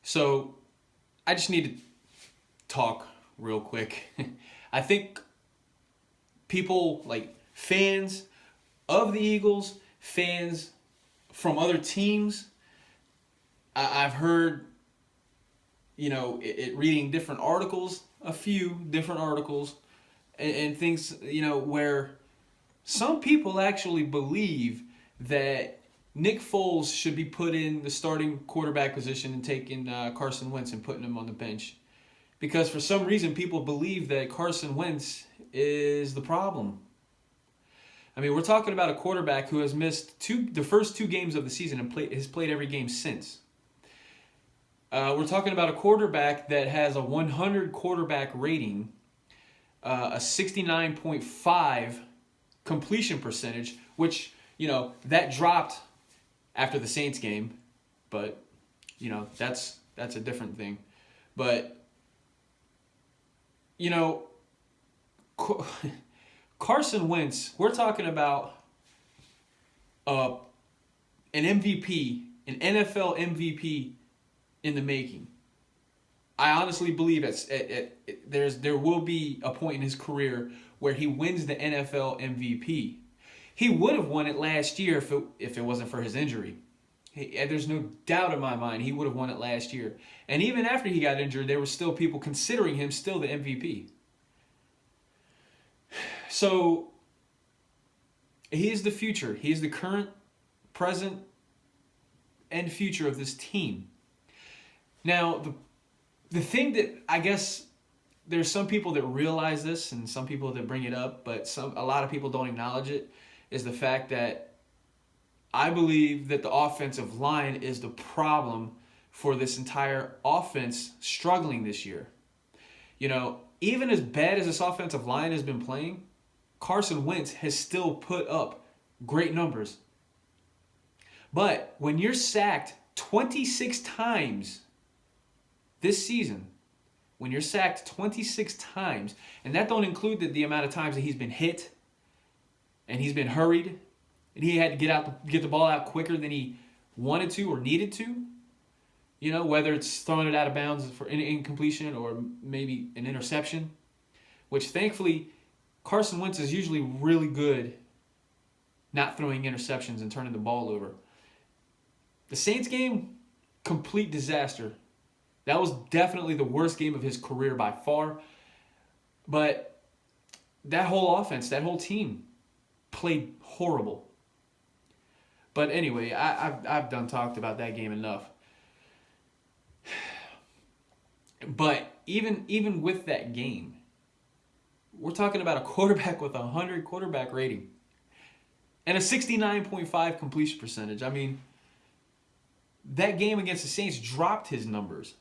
So I just need to talk real quick. I think people like fans of the Eagles, fans from other teams, I've heard, reading different articles, a few different articles, and things, where some people actually believe that Nick Foles should be put in the starting quarterback position and taking Carson Wentz and putting him on the bench. Because for some reason, people believe that Carson Wentz is the problem. I mean, we're talking about a quarterback who has missed the first two games of the season and has played every game since. We're talking about a quarterback that has a 100 quarterback rating, a 69.5 completion percentage, which, that dropped after the Saints game, but, that's a different thing. But, Carson Wentz, we're talking about an MVP, an NFL MVP in the making. I honestly believe there will be a point in his career where he wins the NFL MVP. He would have won it last year if it wasn't for his injury. There's no doubt in my mind he would have won it last year. And even after he got injured, there were still people considering him still the MVP. So, he is the future. He is the current, present, and future of this team. Now, the thing that I guess there's some people that realize this and some people that bring it up, but a lot of people don't acknowledge it, is the fact that I believe that the offensive line is the problem for this entire offense struggling this year. Even as bad as this offensive line has been playing, Carson Wentz has still put up great numbers. But when you're sacked 26 times this season, when you're sacked 26 times, and that don't include the amount of times that he's been hit and he's been hurried and he had to get the ball out quicker than he wanted to or needed to, whether it's throwing it out of bounds for an incompletion or maybe an interception, which thankfully Carson Wentz is usually really good not throwing interceptions and turning the ball over. The Saints game, complete disaster. That was definitely the worst game of his career by far. But that whole offense, that whole team played horrible. But anyway, I've done talked about that game enough. But even with that game, we're talking about a quarterback with a 100 quarterback rating and a 69.5 completion percentage. I mean, that game against the Saints dropped his numbers.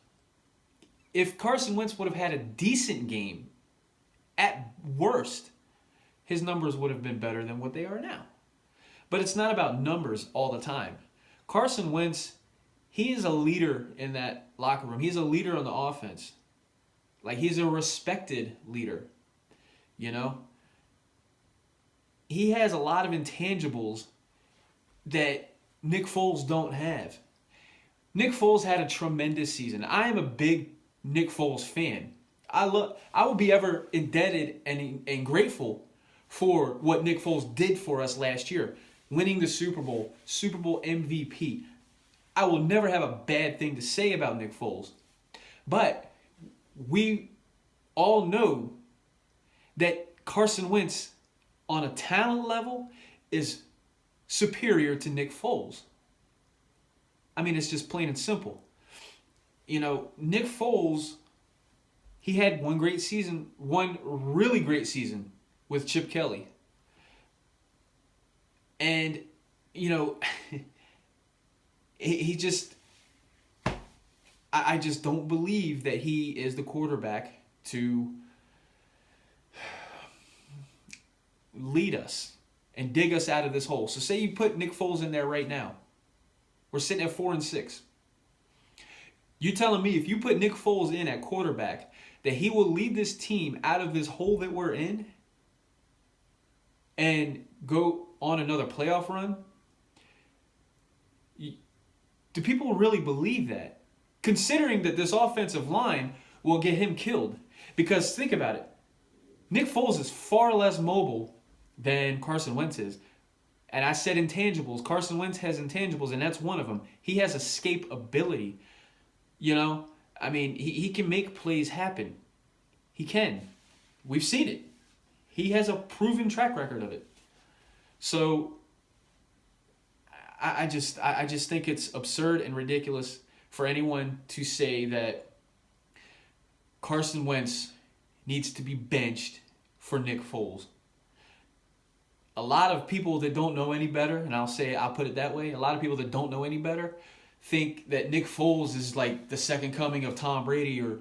If Carson Wentz would have had a decent game, at worst, his numbers would have been better than what they are now. But it's not about numbers all the time. Carson Wentz, he is a leader in that locker room. He's a leader on the offense. Like, he's a respected leader. He has a lot of intangibles that Nick Foles don't have. Nick Foles had a tremendous season. I am a big Nick Foles fan. I will be ever indebted and grateful for what Nick Foles did for us last year, winning the Super Bowl MVP. I will never have a bad thing to say about Nick Foles. But we all know that Carson Wentz, on a talent level, is superior to Nick Foles. I mean, it's just plain and simple. Nick Foles, he had one really great season with Chip Kelly. And, he just, I just don't believe that he is the quarterback to lead us and dig us out of this hole. So say you put Nick Foles in there right now. We're sitting at 4-6. You telling me if you put Nick Foles in at quarterback that he will lead this team out of this hole that we're in and go on another playoff run? Do people really believe that? considering that this offensive line will get him killed. Because think about it. Nick Foles is far less mobile than Carson Wentz is. And I said intangibles. Carson Wentz has intangibles, and that's one of them. He has escape ability. You know, I mean, he can make plays happen. He can. We've seen it. He has a proven track record of it. So I just think it's absurd and ridiculous for anyone to say that Carson Wentz needs to be benched for Nick Foles. A lot of people that don't know any better, and I'll put it that way, a lot of people that don't know any better think that Nick Foles is like the second coming of Tom Brady or,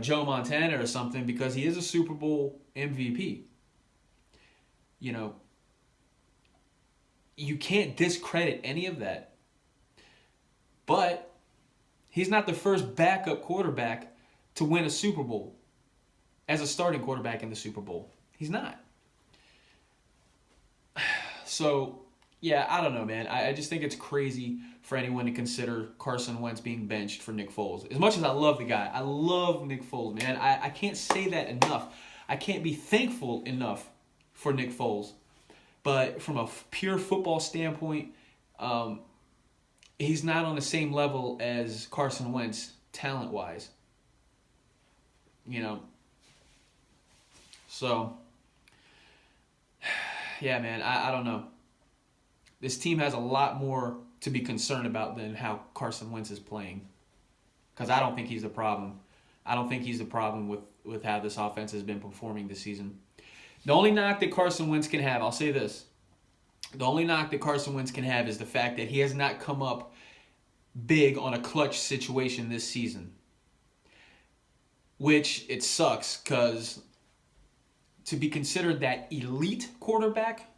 Joe Montana or something because he is a Super Bowl MVP. You can't discredit any of that. But he's not the first backup quarterback to win a Super Bowl as a starting quarterback in the Super Bowl. He's not. So, yeah, I don't know, man. I just think it's crazy for anyone to consider Carson Wentz being benched for Nick Foles. As much as I love the guy, I love Nick Foles, man. I can't say that enough. I can't be thankful enough for Nick Foles. But from a pure football standpoint, he's not on the same level as Carson Wentz talent-wise. So, yeah, man, I don't know. This team has a lot more to be concerned about than how Carson Wentz is playing. Because I don't think he's the problem. I don't think he's the problem with how this offense has been performing this season. The only knock that Carson Wentz can have, I'll say this. The only knock that Carson Wentz can have is the fact that he has not come up big on a clutch situation this season. Which, it sucks, because to be considered that elite quarterback,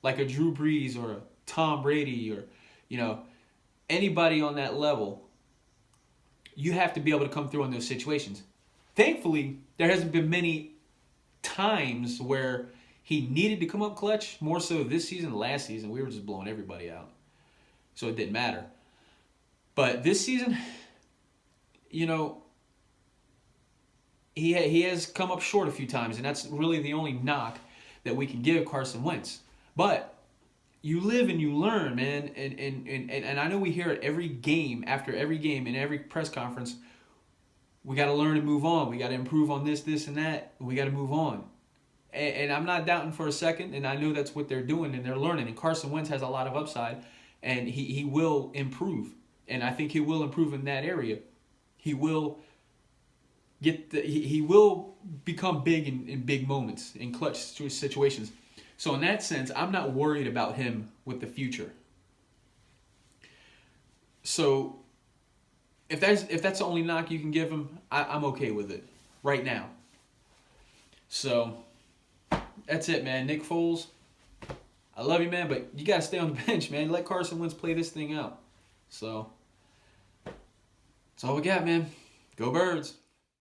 like a Drew Brees or a Tom Brady or, anybody on that level, you have to be able to come through in those situations. Thankfully, there hasn't been many times where he needed to come up clutch, more so this season. Last season, we were just blowing everybody out. So it didn't matter. But this season, he has come up short a few times, and that's really the only knock that we can give Carson Wentz. But you live and you learn, man. And I know we hear it every game, after every game, in every press conference. We got to learn and move on. We got to improve on this, and that. We got to move on. And I'm not doubting for a second, and I know that's what they're doing, and they're learning. And Carson Wentz has a lot of upside, and he will improve. And I think he will improve in that area. He will he will become big in big moments, in clutch situations. So in that sense, I'm not worried about him with the future. So if that's the only knock you can give him, I'm okay with it right now. So that's it, man. Nick Foles, I love you, man, but you got to stay on the bench, man. Let Carson Wentz play this thing out. So that's all we got, man. Go Birds.